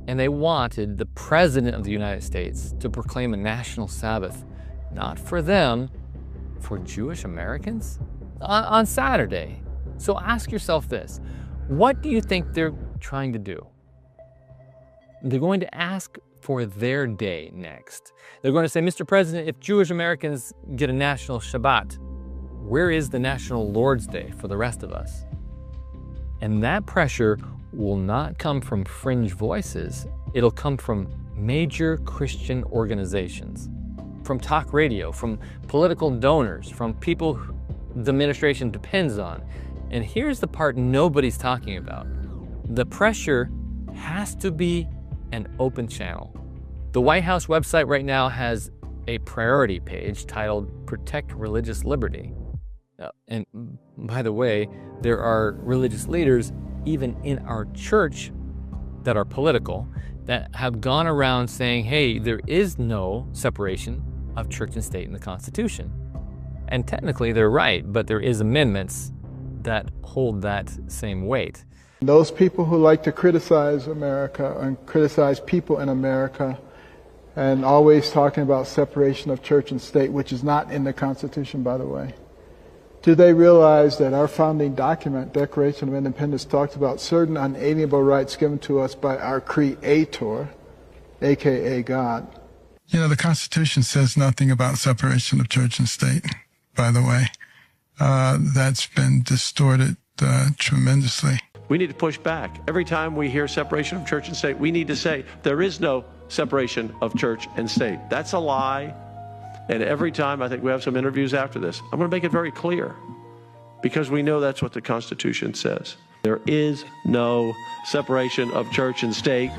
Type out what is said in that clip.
And they wanted the President of the United States to proclaim a national Sabbath, not for them, for Jewish Americans, on Saturday. So ask yourself this, what do you think they're trying to do? They're going to ask for their day next. They're going to say, Mr. President, if Jewish Americans get a national Shabbat, where is the National Lord's Day for the rest of us? And that pressure will not come from fringe voices. It'll come from major Christian organizations, from talk radio, from political donors, from people the administration depends on. And here's the part nobody's talking about. The pressure has to be an open channel. The White House website right now has a priority page titled Protect Religious Liberty. And by the way, there are religious leaders even in our church that are political that have gone around saying, hey, there is no separation of church and state in the Constitution. And technically they're right, but there is amendments that hold that same weight. Those people who like to criticize America and criticize people in America and always talking about separation of church and state, which is not in the Constitution, by the way, do they realize that our founding document, Declaration of Independence, talks about certain unalienable rights given to us by our Creator, aka God? You know, the Constitution says nothing about separation of church and state, by the way. That's been distorted tremendously. We need to push back. Every time we hear separation of church and state, we need to say there is no separation of church and state. That's a lie. And every time, I think we have some interviews after this, I'm going to make it very clear, because we know that's what the Constitution says. There is no separation of church and state.